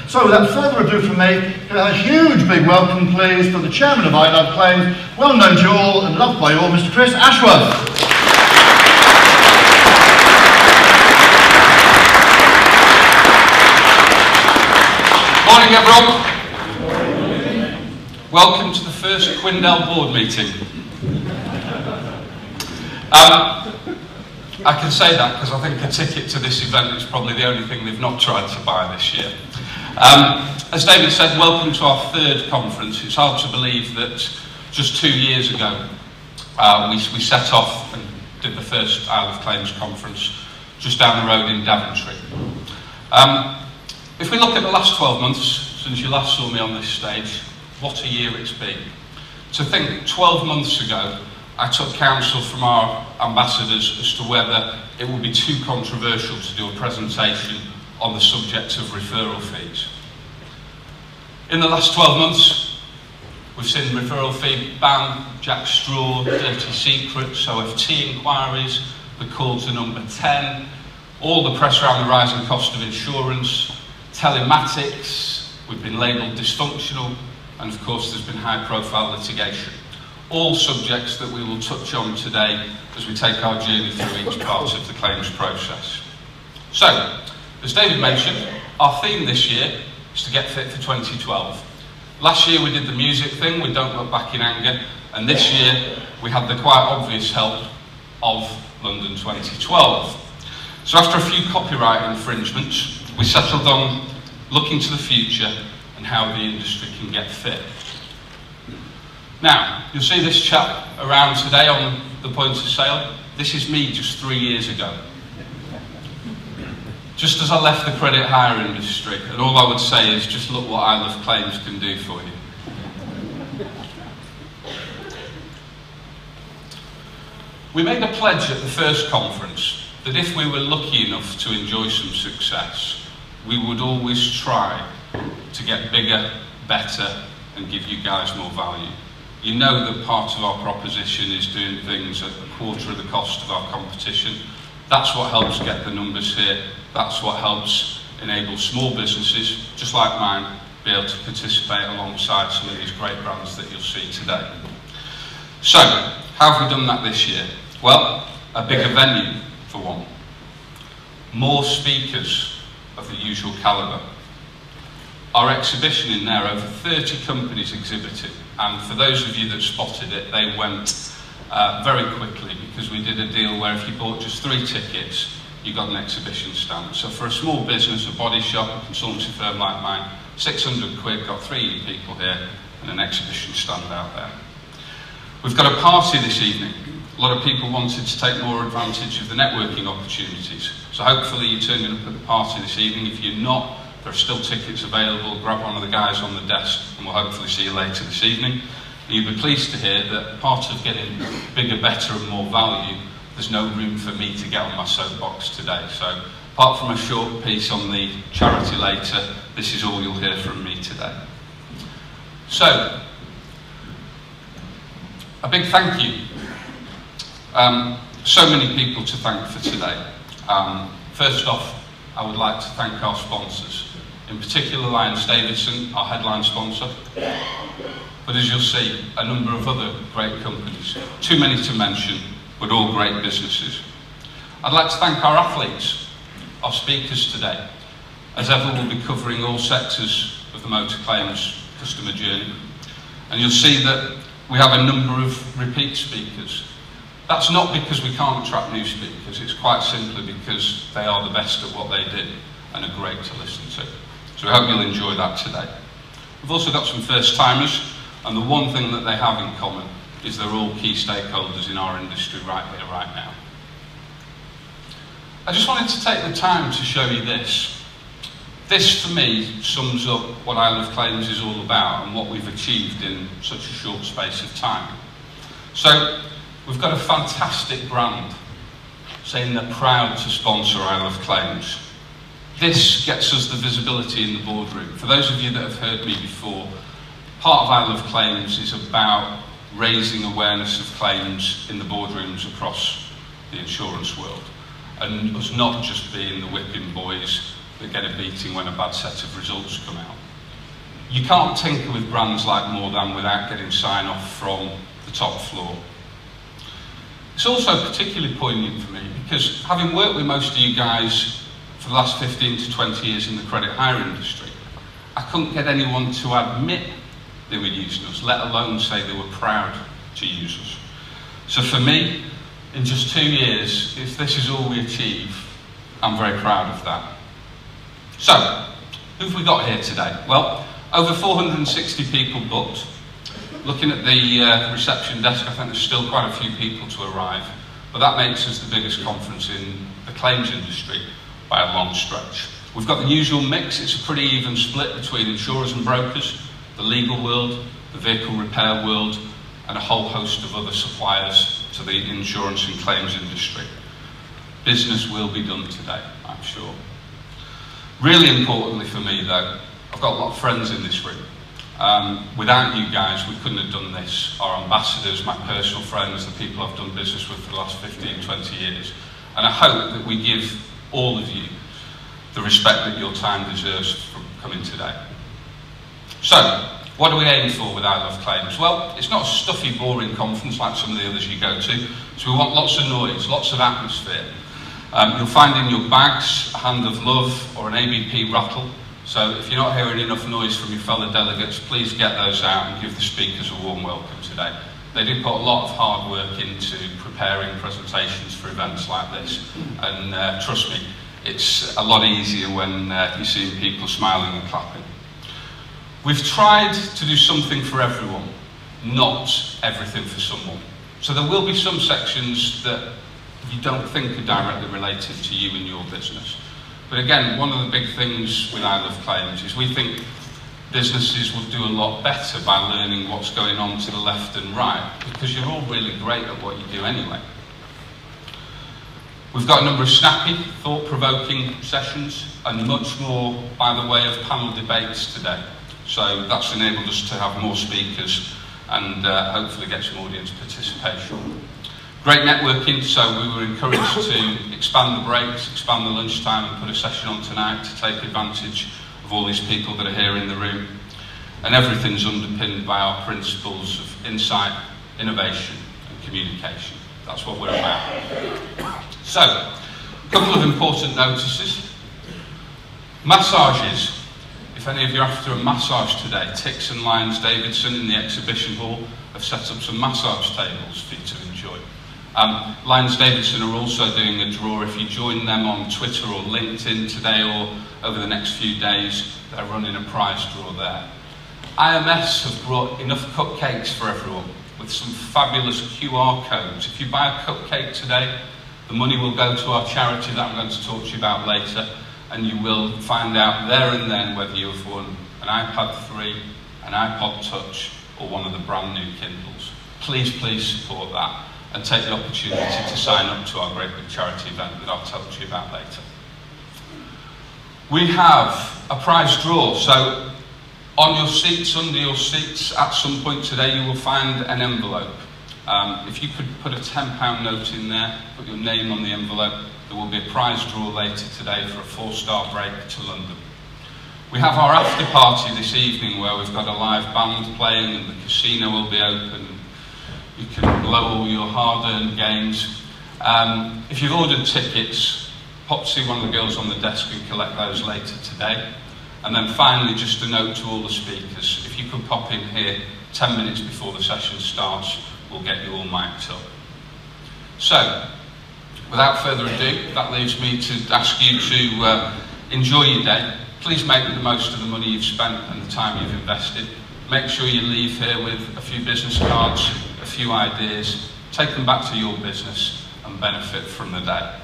So without further ado from me, a huge big welcome please to the Chairman of I Love Claims, well known to you all and loved by you all, Mr. Chris Ashworth. Morning everyone. Welcome to the first Quindell board meeting. I can say that because I think a ticket to this event is probably the only thing they've not tried to buy this year. As David said, welcome to our third conference. It's hard to believe that just 2 years ago we set off and did the first Isle of Claims conference just down the road in Daventry. If we look at the last 12 months since you last saw me on this stage, what a year it's been. To think 12 months ago I took counsel from our ambassadors as to whether it would be too controversial to do a presentation on the subject of referral fees. In the last 12 months, we've seen referral fee ban, Jack Straw, Dirty Secrets, OFT inquiries, the call to number 10, all the press around the rising cost of insurance, telematics, we've been labelled dysfunctional, and of course there's been high-profile litigation. All subjects that we will touch on today as we take our journey through each part of the claims process. So, as David mentioned, our theme this year is to get fit for 2012. Last year we did the music thing, we don't look back in anger, and this year we had the quite obvious help of London 2012. So after a few copyright infringements, we settled on looking to the future and how the industry can get fit. Now, you'll see this chap around today on the point of sale. This is me just 3 years ago. Just as I left the credit hire industry, and all I would say is just look what I Love Claims can do for you. We made a pledge at the first conference that if we were lucky enough to enjoy some success, we would always try to get bigger, better, and give you guys more value. You know that part of our proposition is doing things at a quarter of the cost of our competition. That's what helps get the numbers here. That's what helps enable small businesses, just like mine, be able to participate alongside some of these great brands that you'll see today. So, how have we done that this year? Well, a bigger venue, for one. More speakers of the usual calibre. Our exhibition in there, over 30 companies exhibited, and for those of you that spotted it, they went very quickly because we did a deal where if you bought just 3 tickets, you got an exhibition stand. So for a small business, a body shop, a consultancy firm like mine, 600 quid, got 3 people here and an exhibition stand out there. We've got a party this evening. A lot of people wanted to take more advantage of the networking opportunities. So hopefully you're turning up at the party this evening. If you're not, there are still tickets available. Grab one of the guys on the desk and we'll hopefully see you later this evening. And you'll be pleased to hear that part of getting bigger, better and more value, there's no room for me to get on my soapbox today. So apart from a short piece on the charity later, this is all you'll hear from me today. So, a big thank you. So many people to thank for today. First off, I would like to thank our sponsors, in particular Lyons Davidson, our headline sponsor, but as you'll see, a number of other great companies, too many to mention, but all great businesses. I'd like to thank our athletes, our speakers today. As ever, we'll be covering all sectors of the motor claims customer journey, and you'll see that we have a number of repeat speakers. That's not because we can't attract new speakers, it's quite simply because they are the best at what they do and are great to listen to. So we hope you'll enjoy that today. We've also got some first-timers, and the one thing that they have in common is they're all key stakeholders in our industry right here, right now. I just wanted to take the time to show you this. This, for me, sums up what I Love Claims is all about and what we've achieved in such a short space of time. So, we've got a fantastic brand saying they're proud to sponsor I Love Claims. This gets us the visibility in the boardroom. For those of you that have heard me before, part of I Love Claims is about raising awareness of claims in the boardrooms across the insurance world, and us not just being the whipping boys that get a beating when a bad set of results come out. You can't tinker with brands like More Than without getting sign-off from the top floor. It's also particularly poignant for me because having worked with most of you guys for the last 15 to 20 years in the credit hire industry, I couldn't get anyone to admit they were using us, let alone say they were proud to use us. So for me, in just 2 years, if this is all we achieve, I'm very proud of that. So, who have we got here today? Well, over 460 people booked. Looking at the reception desk, I think there's still quite a few people to arrive, but that makes us the biggest conference in the claims industry by a long stretch. We've got the usual mix. It's a pretty even split between insurers and brokers, the legal world, the vehicle repair world, and a whole host of other suppliers to the insurance and claims industry. Business will be done today, I'm sure. Really importantly for me though, I've got a lot of friends in this room. Without you guys, we couldn't have done this. Our ambassadors, my personal friends, the people I've done business with for the last 15, 20 years. And I hope that we give all of you the respect that your time deserves from coming today. So, what do we aim for with I Love Claims? Well, it's not a stuffy, boring conference like some of the others you go to. So we want lots of noise, lots of atmosphere. You'll find in your bags a hand of love or an ABP rattle. So if you're not hearing enough noise from your fellow delegates, please get those out and give the speakers a warm welcome today. They do put a lot of hard work into preparing presentations for events like this. And trust me, it's a lot easier when you're seeing people smiling and clapping. We've tried to do something for everyone, not everything for someone. So there will be some sections that you don't think are directly related to you and your business. But again, one of the big things with I Love Claims is we think businesses will do a lot better by learning what's going on to the left and right, because you're all really great at what you do anyway. We've got a number of snappy, thought-provoking sessions and much more by the way of panel debates today. So that's enabled us to have more speakers and hopefully get some audience participation. Great networking, so we were encouraged to expand the breaks, expand the lunchtime and put a session on tonight to take advantage of all these people that are here in the room. And everything's underpinned by our principles of insight, innovation and communication. That's what we're about. So, a couple of important notices. Massages. If any of you are after a massage today, Tix and Lyons Davidson in the exhibition hall have set up some massage tables for you to enjoy. Lyons Davidson are also doing a draw. If you join them on Twitter or LinkedIn today or over the next few days, they're running a prize draw there. IMS have brought enough cupcakes for everyone with some fabulous QR codes. If you buy a cupcake today, the money will go to our charity that I'm going to talk to you about later, and you will find out there and then whether you have won an iPad 3, an iPod Touch, or one of the brand new Kindles. Please, please support that and take the opportunity to sign up to our great big charity event that I'll tell you about later. We have a prize draw, so on your seats, under your seats, at some point today you will find an envelope. If you could put a £10 note in there, put your name on the envelope, there will be a prize draw later today for a 4-star break to London. We have our after party this evening where we've got a live band playing and the casino will be open. You can blow all your hard-earned gains. If you've ordered tickets, pop to see one of the girls on the desk and collect those later today. And then finally, just a note to all the speakers. If you could pop in here 10 minutes before the session starts, we'll get you all mic'd up. So, without further ado, that leaves me to ask you to enjoy your day. Please make the most of the money you've spent and the time you've invested. Make sure you leave here with a few business cards, a few ideas, take them back to your business and benefit from the day.